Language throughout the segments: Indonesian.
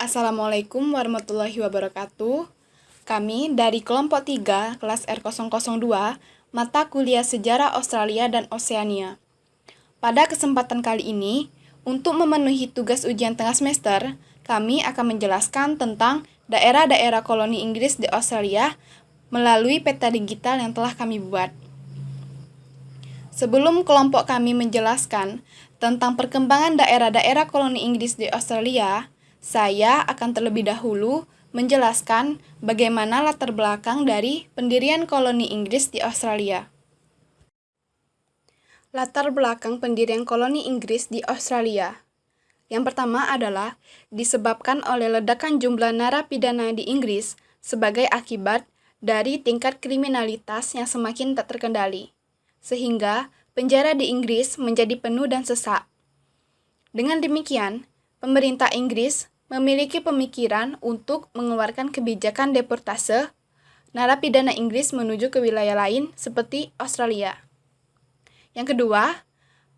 Assalamualaikum warahmatullahi wabarakatuh. Kami dari kelompok 3, kelas R002, mata kuliah Sejarah Australia dan Oseania. Pada kesempatan kali ini, untuk memenuhi tugas ujian tengah semester, kami akan menjelaskan tentang daerah-daerah koloni Inggris di Australia melalui peta digital yang telah kami buat. Sebelum kelompok kami menjelaskan tentang perkembangan daerah-daerah koloni Inggris di Australia, saya akan terlebih dahulu menjelaskan bagaimana latar belakang dari pendirian koloni Inggris di Australia. Latar belakang pendirian koloni Inggris di Australia. Yang pertama adalah disebabkan oleh ledakan jumlah narapidana di Inggris sebagai akibat dari tingkat kriminalitas yang semakin tak terkendali, sehingga penjara di Inggris menjadi penuh dan sesak. Dengan demikian, pemerintah Inggris memiliki pemikiran untuk mengeluarkan kebijakan deportase narapidana Inggris menuju ke wilayah lain seperti Australia. Yang kedua,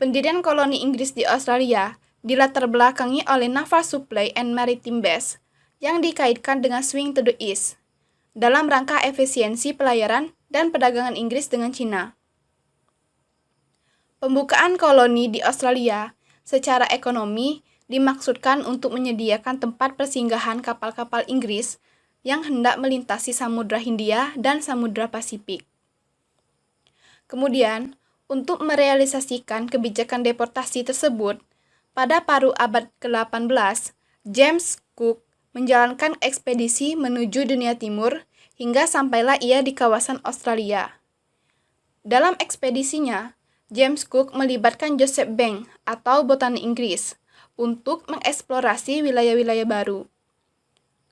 pendirian koloni Inggris di Australia dilatar belakangi oleh Naval Supply and Maritime Base yang dikaitkan dengan Swing to the East dalam rangka efisiensi pelayaran dan perdagangan Inggris dengan Cina. Pembukaan koloni di Australia secara ekonomi dimaksudkan untuk menyediakan tempat persinggahan kapal-kapal Inggris yang hendak melintasi Samudra Hindia dan Samudra Pasifik. Kemudian, untuk merealisasikan kebijakan deportasi tersebut, pada paruh abad ke-18, James Cook menjalankan ekspedisi menuju dunia timur hingga sampailah ia di kawasan Australia. Dalam ekspedisinya, James Cook melibatkan Joseph Banks atau botani Inggris untuk mengeksplorasi wilayah-wilayah baru.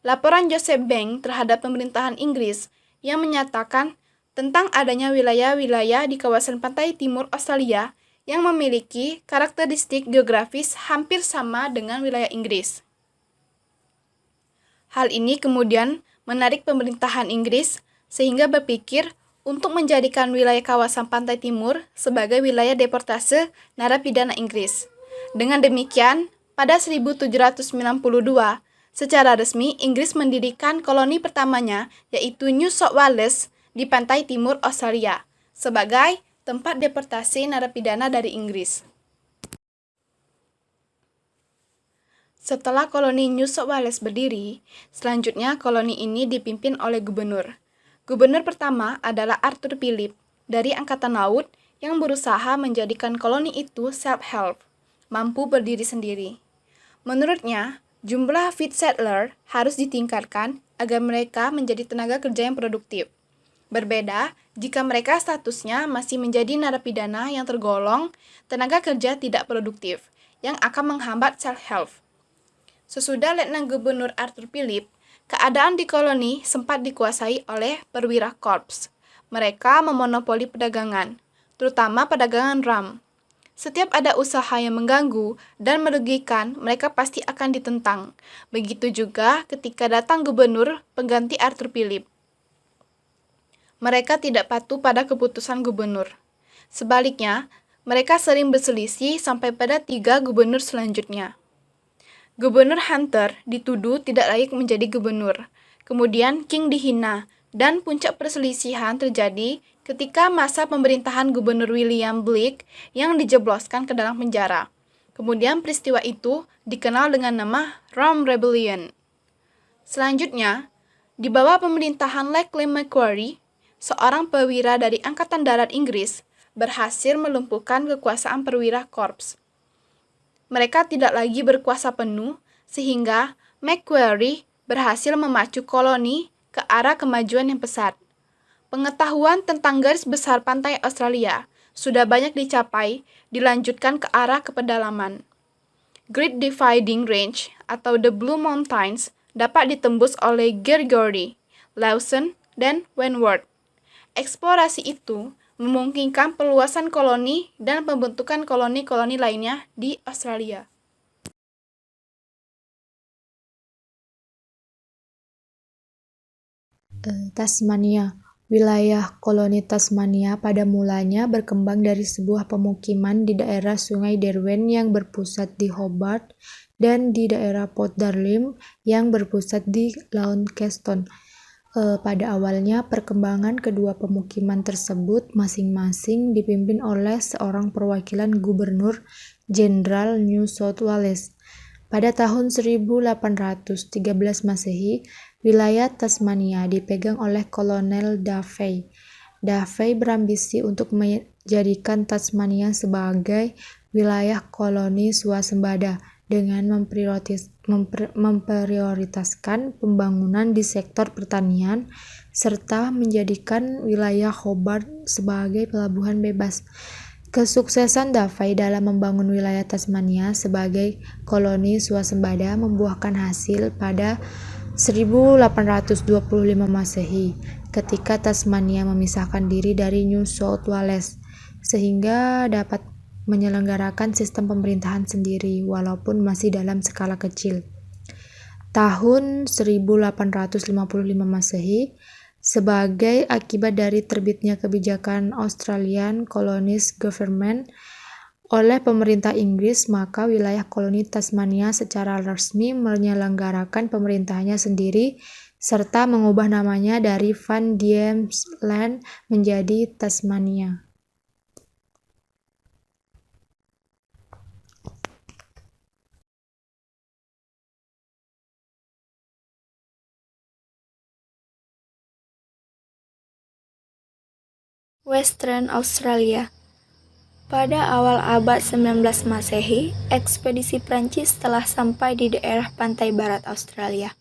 Laporan Joseph Banks terhadap pemerintahan Inggris yang menyatakan tentang adanya wilayah-wilayah di kawasan pantai timur Australia yang memiliki karakteristik geografis hampir sama dengan wilayah Inggris. Hal ini kemudian menarik pemerintahan Inggris sehingga berpikir untuk menjadikan wilayah kawasan pantai timur sebagai wilayah deportase narapidana Inggris. Dengan demikian, pada 1792, secara resmi Inggris mendirikan koloni pertamanya yaitu New South Wales di pantai timur Australia sebagai tempat deportasi narapidana dari Inggris. Setelah koloni New South Wales berdiri, selanjutnya koloni ini dipimpin oleh gubernur. Gubernur pertama adalah Arthur Phillip dari Angkatan Laut yang berusaha menjadikan koloni itu self-help, mampu berdiri sendiri. Menurutnya, jumlah fit settler harus ditingkatkan agar mereka menjadi tenaga kerja yang produktif. Berbeda jika mereka statusnya masih menjadi narapidana yang tergolong tenaga kerja tidak produktif, yang akan menghambat self-help. Sesudah Letnan Gubernur Arthur Phillip, keadaan di koloni sempat dikuasai oleh perwira korps. Mereka memonopoli perdagangan, terutama perdagangan ram. Setiap ada usaha yang mengganggu dan merugikan, mereka pasti akan ditentang. Begitu juga ketika datang gubernur pengganti Arthur Phillip. Mereka tidak patuh pada keputusan gubernur. Sebaliknya, mereka sering berselisih sampai pada 3 gubernur selanjutnya. Gubernur Hunter dituduh tidak layak menjadi gubernur. Kemudian King dihina, dan puncak perselisihan terjadi ketika masa pemerintahan Gubernur William Blake yang dijebloskan ke dalam penjara. Kemudian peristiwa itu dikenal dengan nama Rum Rebellion. Selanjutnya, di bawah pemerintahan Lachlan Macquarie, seorang perwira dari Angkatan Darat Inggris berhasil melumpuhkan kekuasaan perwira korps. Mereka tidak lagi berkuasa penuh, sehingga Macquarie berhasil memacu koloni ke arah kemajuan yang pesat. Pengetahuan tentang garis besar pantai Australia sudah banyak dicapai, dilanjutkan ke arah pedalaman. Great Dividing Range atau The Blue Mountains dapat ditembus oleh Gregory, Lawson, dan Wentworth. Eksplorasi itu memungkinkan peluasan koloni dan pembentukan koloni-koloni lainnya di Australia. Tasmania. Wilayah koloni Tasmania pada mulanya berkembang dari sebuah pemukiman di daerah Sungai Derwent yang berpusat di Hobart, dan di daerah Port Darling yang berpusat di Launceston. Pada awalnya, perkembangan kedua pemukiman tersebut masing-masing dipimpin oleh seorang perwakilan Gubernur Jenderal New South Wales. Pada tahun 1813 Masehi, wilayah Tasmania dipegang oleh Kolonel Davey. Davey berambisi untuk menjadikan Tasmania sebagai wilayah koloni swasembada dengan memprioritaskan pembangunan di sektor pertanian serta menjadikan wilayah Hobart sebagai pelabuhan bebas. Kesuksesan Davey dalam membangun wilayah Tasmania sebagai koloni swasembada membuahkan hasil pada 1825 Masehi ketika Tasmania memisahkan diri dari New South Wales sehingga dapat menyelenggarakan sistem pemerintahan sendiri walaupun masih dalam skala kecil. Tahun 1855 Masehi, sebagai akibat dari terbitnya kebijakan Australian Colonies Government oleh pemerintah Inggris, maka wilayah koloni Tasmania secara resmi menyelenggarakan pemerintahannya sendiri serta mengubah namanya dari Van Diemen's Land menjadi Tasmania. Western Australia. Pada awal abad 19 Masehi, ekspedisi Prancis telah sampai di daerah pantai barat Australia.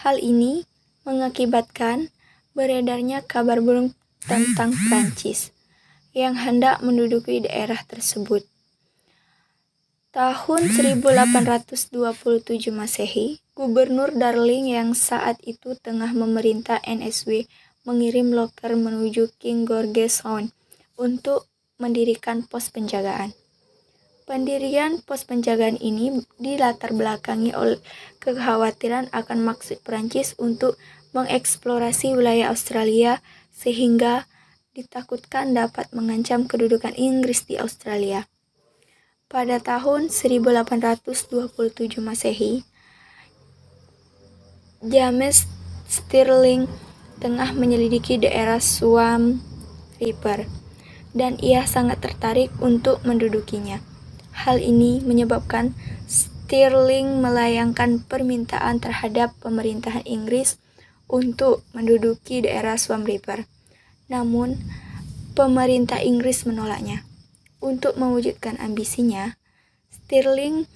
Hal ini mengakibatkan beredarnya kabar burung tentang Prancis yang hendak menduduki daerah tersebut. Tahun 1827 Masehi, Gubernur Darling yang saat itu tengah memerintah NSW mengirim Locker menuju King George Sound untuk mendirikan pos penjagaan. Pendirian pos penjagaan ini dilatar belakangi oleh kekhawatiran akan maksud Prancis untuk mengeksplorasi wilayah Australia sehingga ditakutkan dapat mengancam kedudukan Inggris di Australia. Pada tahun 1827 Masehi, James Stirling tengah menyelidiki daerah Swan River, dan ia sangat tertarik untuk mendudukinya. Hal ini menyebabkan Stirling melayangkan permintaan terhadap pemerintahan Inggris untuk menduduki daerah Swan River. Namun, pemerintah Inggris menolaknya. Untuk mewujudkan ambisinya, Stirling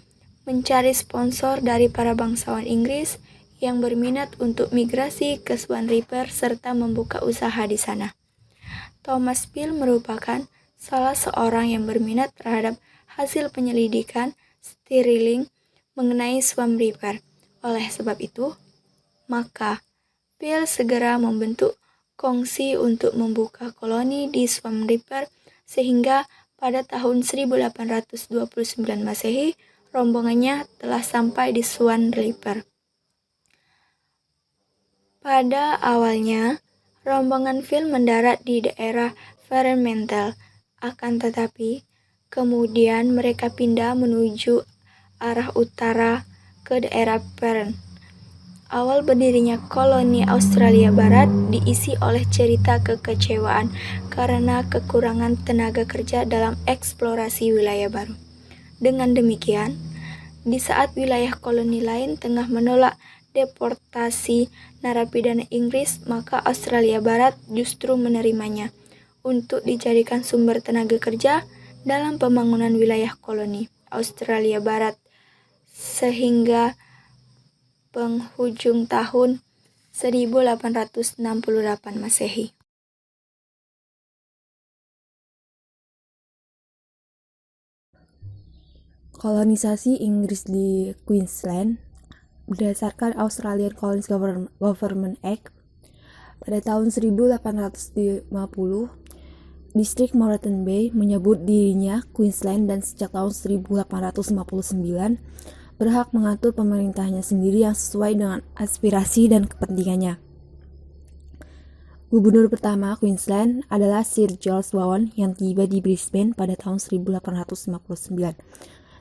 mencari sponsor dari para bangsawan Inggris yang berminat untuk migrasi ke Swan River serta membuka usaha di sana. Thomas Peel merupakan salah seorang yang berminat terhadap hasil penyelidikan Stirling mengenai Swan River. Oleh sebab itu, maka Peel segera membentuk kongsi untuk membuka koloni di Swan River sehingga pada tahun 1829 Masehi, rombongannya telah sampai di Swan River. Pada awalnya, rombongan Peel mendarat di daerah Fremantle, akan tetapi kemudian mereka pindah menuju arah utara ke daerah Perth. Awal berdirinya koloni Australia Barat diisi oleh cerita kekecewaan karena kekurangan tenaga kerja dalam eksplorasi wilayah baru. Dengan demikian, di saat wilayah koloni lain tengah menolak deportasi narapidana Inggris, maka Australia Barat justru menerimanya untuk dijadikan sumber tenaga kerja dalam pembangunan wilayah koloni Australia Barat sehingga penghujung tahun 1868 Masehi. Kolonisasi Inggris di Queensland berdasarkan Australian Colonies Government Act pada tahun 1850, distrik Moreton Bay menyebut dirinya Queensland dan sejak tahun 1859 berhak mengatur pemerintahnya sendiri yang sesuai dengan aspirasi dan kepentingannya. Gubernur pertama Queensland adalah Sir George Vaughan yang tiba di Brisbane pada tahun 1859.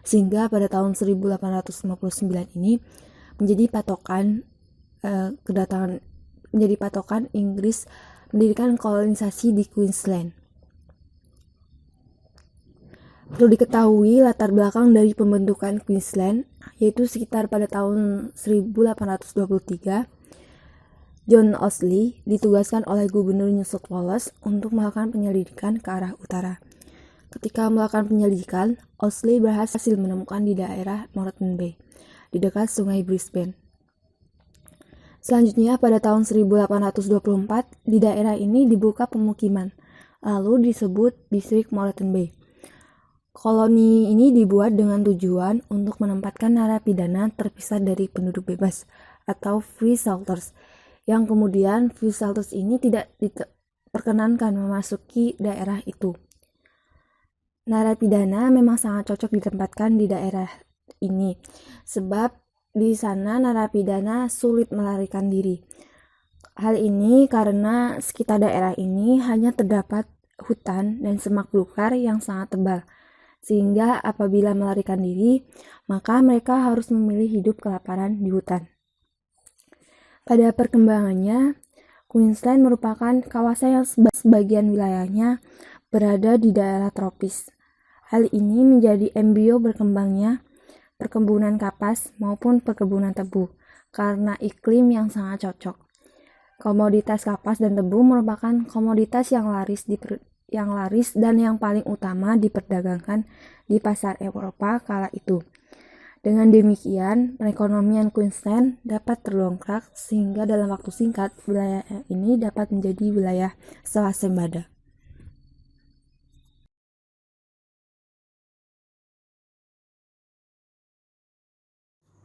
sehingga pada tahun 1859 ini menjadi patokan Inggris mendirikan kolonisasi di Queensland. Perlu diketahui latar belakang dari pembentukan Queensland, yaitu sekitar pada tahun 1823, John Owsley ditugaskan oleh Gubernur New South Wales untuk melakukan penyelidikan ke arah utara. Ketika melakukan penyelidikan, Owsley berhasil menemukan di daerah Moreton Bay, di dekat Sungai Brisbane. Selanjutnya, pada tahun 1824, di daerah ini dibuka pemukiman, lalu disebut distrik Moreton Bay. Koloni ini dibuat dengan tujuan untuk menempatkan narapidana terpisah dari penduduk bebas atau free settlers, yang kemudian free settlers ini tidak diperkenankan memasuki daerah itu. Narapidana memang sangat cocok ditempatkan di daerah ini, sebab di sana narapidana sulit melarikan diri. Hal ini karena sekitar daerah ini hanya terdapat hutan dan semak belukar yang sangat tebal, sehingga apabila melarikan diri, maka mereka harus memilih hidup kelaparan di hutan. Pada perkembangannya, Queensland merupakan kawasan yang sebagian wilayahnya berada di daerah tropis. Hal ini menjadi embrio berkembangnya perkebunan kapas maupun perkebunan tebu karena iklim yang sangat cocok. Komoditas kapas dan tebu merupakan komoditas yang laris dan yang paling utama diperdagangkan di pasar Eropa kala itu. Dengan demikian, perekonomian Queensland dapat terdongkrak sehingga dalam waktu singkat wilayah ini dapat menjadi wilayah swasembada.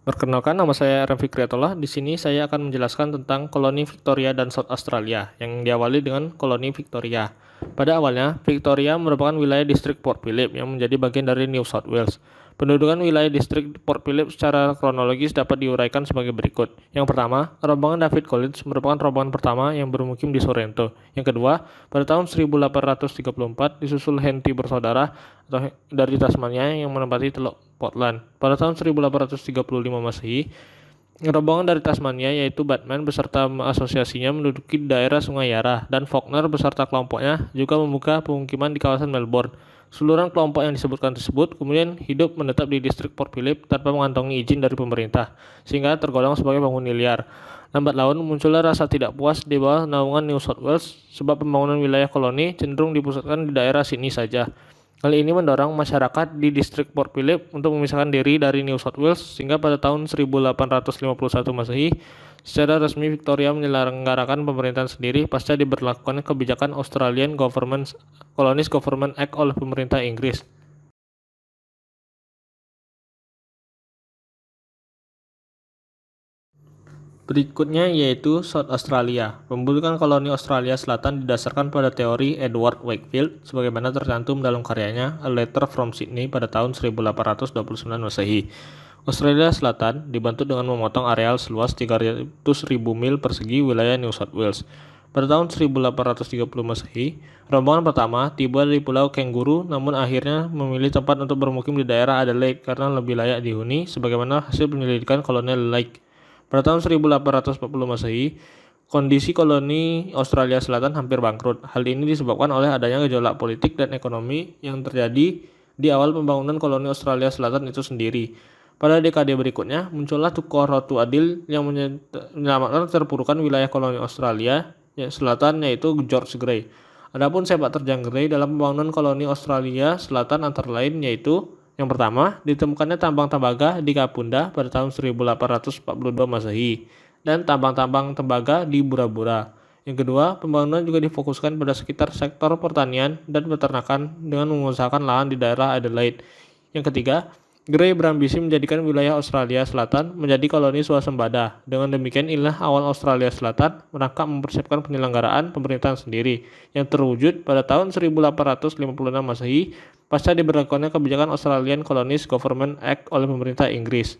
Perkenalkan, nama saya Raffi Kriatullah. Di sini saya akan menjelaskan tentang koloni Victoria dan South Australia yang diawali dengan koloni Victoria. Pada awalnya, Victoria merupakan wilayah distrik Port Phillip yang menjadi bagian dari New South Wales. Pendudukan wilayah distrik Port Phillip secara kronologis dapat diuraikan sebagai berikut. Yang pertama, rombongan David Collins merupakan rombongan pertama yang bermukim di Sorrento. Yang kedua, pada tahun 1834 disusul Henty bersaudara atau dari Tasmania yang menempati Teluk Portland. Pada tahun 1835 Masehi, rombongan dari Tasmania yaitu Batman beserta asosiasinya menduduki daerah Sungai Yarra, dan Faulkner beserta kelompoknya juga membuka pemukiman di kawasan Melbourne. Seluruh kelompok yang disebutkan tersebut kemudian hidup menetap di distrik Port Phillip tanpa mengantongi izin dari pemerintah, sehingga tergolong sebagai penghuni liar. Lambat laun muncullah rasa tidak puas di bawah naungan New South Wales sebab pembangunan wilayah koloni cenderung dipusatkan di daerah Sydney saja. Hal ini mendorong masyarakat di distrik Port Phillip untuk memisahkan diri dari New South Wales, sehingga pada tahun 1851 Masehi secara resmi Victoria menyelenggarakan pemerintahan sendiri pasca diberlakukan kebijakan Australian Colonies Government Act oleh pemerintah Inggris. Berikutnya yaitu South Australia. Pembentukan koloni Australia Selatan didasarkan pada teori Edward Wakefield sebagaimana tercantum dalam karyanya A Letter from Sydney pada tahun 1829 Masehi. Australia Selatan dibantu dengan memotong areal seluas 300.000 mil persegi wilayah New South Wales. Pada tahun 1830 Masehi, rombongan pertama tiba di Pulau Kangaroo, namun akhirnya memilih tempat untuk bermukim di daerah Adelaide karena lebih layak dihuni sebagaimana hasil penyelidikan kolonial Lake. Pada tahun 1840 Masehi, kondisi koloni Australia Selatan hampir bangkrut. Hal ini disebabkan oleh adanya gejolak politik dan ekonomi yang terjadi di awal pembangunan koloni Australia Selatan itu sendiri. Pada dekade berikutnya, muncullah tokoh Rotu Adil yang menyelamatkan terpurukan wilayah koloni Australia Selatan, yaitu George Grey. Adapun sepak terjang Grey dalam pembangunan koloni Australia Selatan antara lain yaitu: yang pertama, ditemukannya tambang tembaga di Kapunda pada tahun 1842 Masehi dan tambang-tambang tembaga di Bura-Bura. Yang kedua, pembangunan juga difokuskan pada sekitar sektor pertanian dan peternakan dengan mengusahakan lahan di daerah Adelaide. Yang ketiga, Grey berambisi menjadikan wilayah Australia Selatan menjadi koloni swasembada. Dengan demikian, inilah awal Australia Selatan merangkap mempersiapkan penyelenggaraan pemerintahan sendiri yang terwujud pada tahun 1856 Masehi pasca diberlakukannya kebijakan Australian Colonies Government Act oleh pemerintah Inggris.